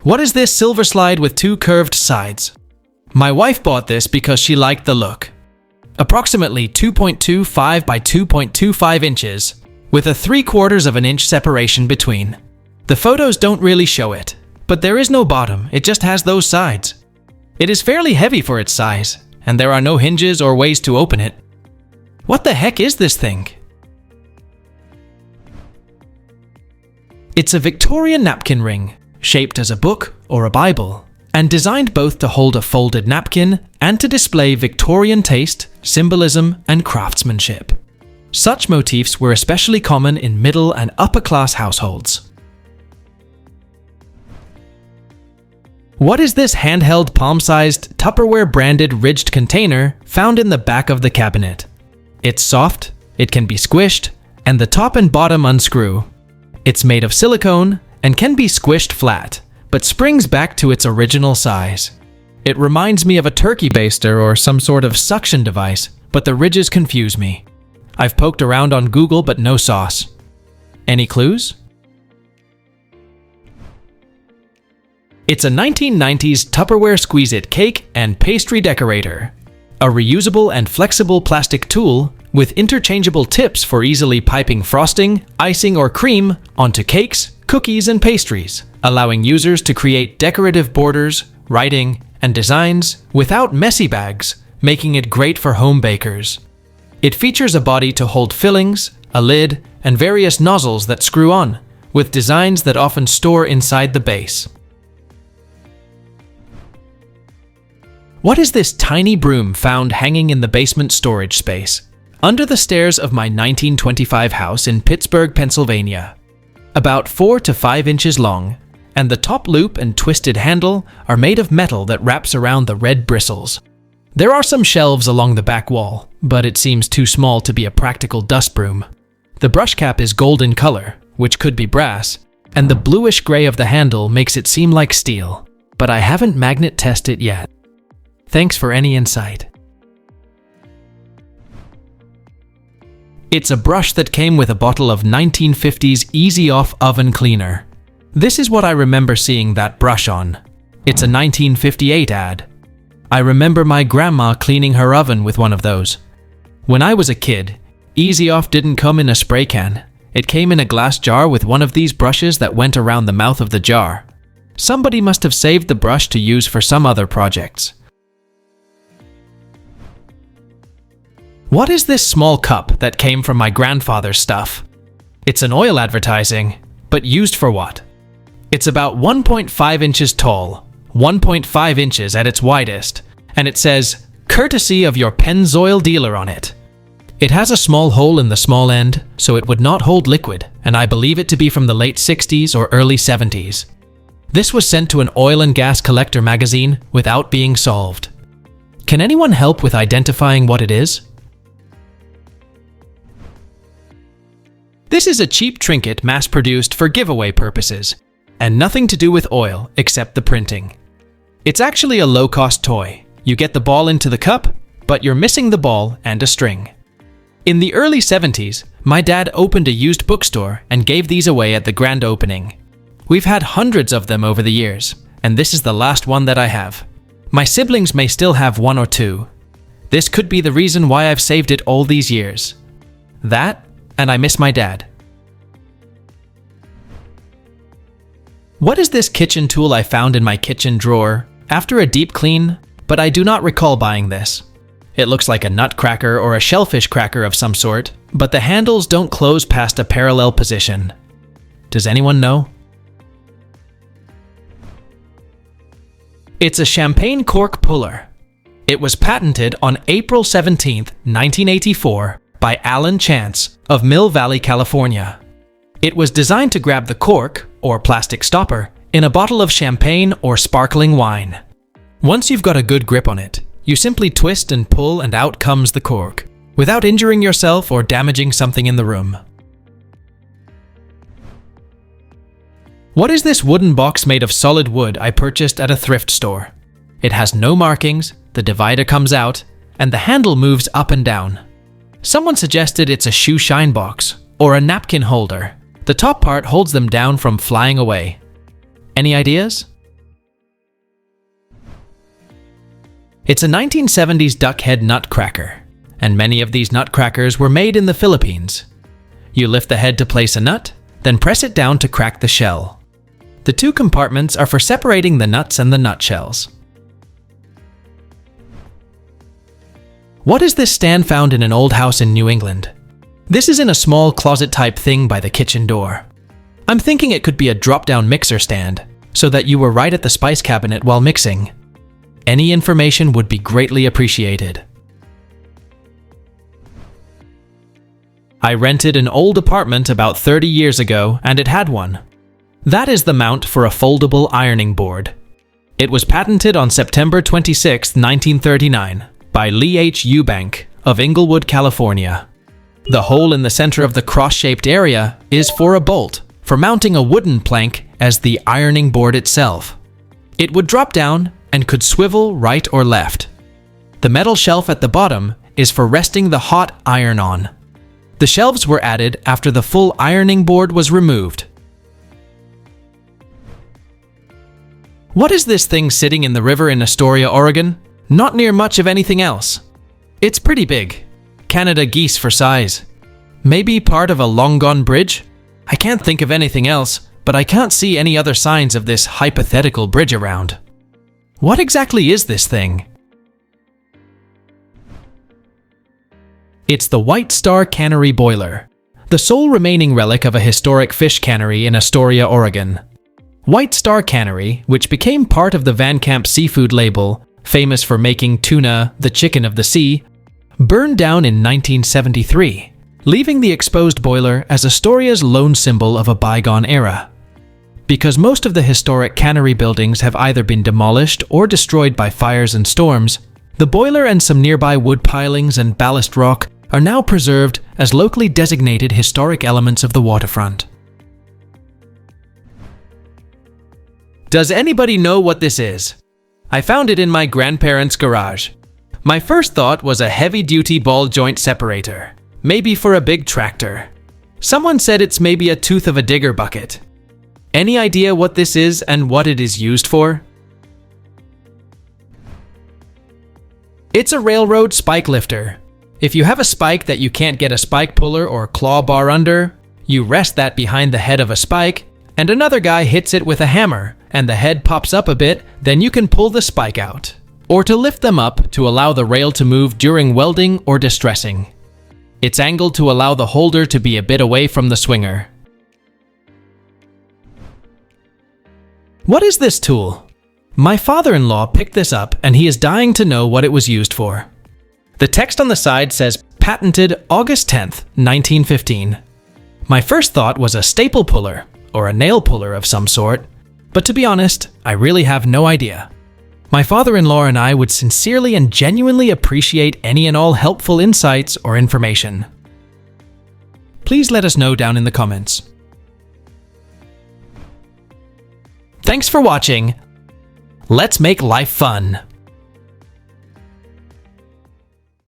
What is this silver slide with two curved sides? My wife bought this because she liked the look. Approximately 2.25 by 2.25 inches, with a 3/4 of an inch separation between. The photos don't really show it, but there is no bottom, it just has those sides. It is fairly heavy for its size, and there are no hinges or ways to open it. What the heck is this thing? It's a Victorian napkin ring, shaped as a book or a Bible, and designed both to hold a folded napkin and to display Victorian taste, symbolism, and craftsmanship. Such motifs were especially common in middle and upper-class households. What is this handheld palm-sized Tupperware-branded ridged container found in the back of the cabinet? It's soft, it can be squished, and the top and bottom unscrew. It's made of silicone and can be squished flat, but springs back to its original size. It reminds me of a turkey baster or some sort of suction device, but the ridges confuse me. I've poked around on Google, but no sauce. Any clues? It's a 1990s Tupperware Squeeze-It cake and pastry decorator. A reusable and flexible plastic tool with interchangeable tips for easily piping frosting, icing, or cream onto cakes, cookies, and pastries, allowing users to create decorative borders, writing, and designs without messy bags, making it great for home bakers. It features a body to hold fillings, a lid, and various nozzles that screw on, with designs that often store inside the base. What is this tiny broom found hanging in the basement storage space, under the stairs of my 1925 house in Pittsburgh, Pennsylvania? About 4 to 5 inches long, and the top loop and twisted handle are made of metal that wraps around the red bristles. There are some shelves along the back wall, but it seems too small to be a practical dust broom. The brush cap is gold in color, which could be brass, and the bluish gray of the handle makes it seem like steel, but I haven't magnet tested it yet. Thanks for any insight. It's a brush that came with a bottle of 1950s Easy Off oven cleaner. This is what I remember seeing that brush on. It's a 1958 ad. I remember my grandma cleaning her oven with one of those. When I was a kid, Easy Off didn't come in a spray can. It came in a glass jar with one of these brushes that went around the mouth of the jar. Somebody must have saved the brush to use for some other projects. What is this small cup that came from my grandfather's stuff? It's an oil advertising, but used for what? It's about 1.5 inches tall, 1.5 inches at its widest, and it says, "Courtesy of your Pennzoil dealer" on it. It has a small hole in the small end, so it would not hold liquid, and I believe it to be from the late 60s or early 70s. This was sent to an oil and gas collector magazine without being solved. Can anyone help with identifying what it is? This is a cheap trinket mass-produced for giveaway purposes, and nothing to do with oil except the printing. It's actually a low-cost toy. You get the ball into the cup, but you're missing the ball and a string. In the early 70s, my dad opened a used bookstore and gave these away at the grand opening. We've had hundreds of them over the years, and this is the last one that I have. My siblings may still have one or two. This could be the reason why I've saved it all these years. That, and I miss my dad. What is this kitchen tool I found in my kitchen drawer after a deep clean, but I do not recall buying this. It looks like a nutcracker or a shellfish cracker of some sort, but the handles don't close past a parallel position. Does anyone know? It's a champagne cork puller. It was patented on April 17, 1984 by Alan Chance of Mill Valley, California. It was designed to grab the cork, or plastic stopper, in a bottle of champagne or sparkling wine. Once you've got a good grip on it, you simply twist and pull and out comes the cork, without injuring yourself or damaging something in the room. What is this wooden box made of solid wood I purchased at a thrift store? It has no markings, the divider comes out, and the handle moves up and down. Someone suggested it's a shoe shine box, or a napkin holder. The top part holds them down from flying away. Any ideas? It's a 1970s duck-head nutcracker, and many of these nutcrackers were made in the Philippines. You lift the head to place a nut, then press it down to crack the shell. The two compartments are for separating the nuts and the nutshells. What is this stand found in an old house in New England? This is in a small closet-type thing by the kitchen door. I'm thinking it could be a drop-down mixer stand, so that you were right at the spice cabinet while mixing. Any information would be greatly appreciated. I rented an old apartment about 30 years ago, and it had one. That is the mount for a foldable ironing board. It was patented on September 26, 1939, by Lee H. Eubank of Inglewood, California. The hole in the center of the cross-shaped area is for a bolt, for mounting a wooden plank as the ironing board itself. It would drop down and could swivel right or left. The metal shelf at the bottom is for resting the hot iron on. The shelves were added after the full ironing board was removed. What is this thing sitting in the river in Astoria, Oregon? Not near much of anything else. It's pretty big. Canada geese for size. Maybe part of a long-gone bridge? I can't think of anything else, but I can't see any other signs of this hypothetical bridge around. What exactly is this thing? It's the White Star Cannery boiler, the sole remaining relic of a historic fish cannery in Astoria, Oregon. White Star Cannery, which became part of the Van Camp seafood label, famous for making tuna the chicken of the sea, burned down in 1973, leaving the exposed boiler as Astoria's lone symbol of a bygone era. Because most of the historic cannery buildings have either been demolished or destroyed by fires and storms, the boiler and some nearby wood pilings and ballast rock are now preserved as locally designated historic elements of the waterfront. Does anybody know what this is? I found it in my grandparents' garage. My first thought was a heavy-duty ball joint separator, maybe for a big tractor. Someone said it's maybe a tooth of a digger bucket. Any idea what this is and what it is used for? It's a railroad spike lifter. If you have a spike that you can't get a spike puller or claw bar under, you rest that behind the head of a spike, and another guy hits it with a hammer, and the head pops up a bit, then you can pull the spike out. Or to lift them up to allow the rail to move during welding or distressing. It's angled to allow the holder to be a bit away from the swinger. What is this tool? My father-in-law picked this up and he is dying to know what it was used for. The text on the side says, patented August 10th, 1915. My first thought was a staple puller, or a nail puller of some sort, but to be honest, I really have no idea. My father-in-law and I would sincerely and genuinely appreciate any and all helpful insights or information. Please let us know down in the comments. Thanks for watching. Let's make life fun.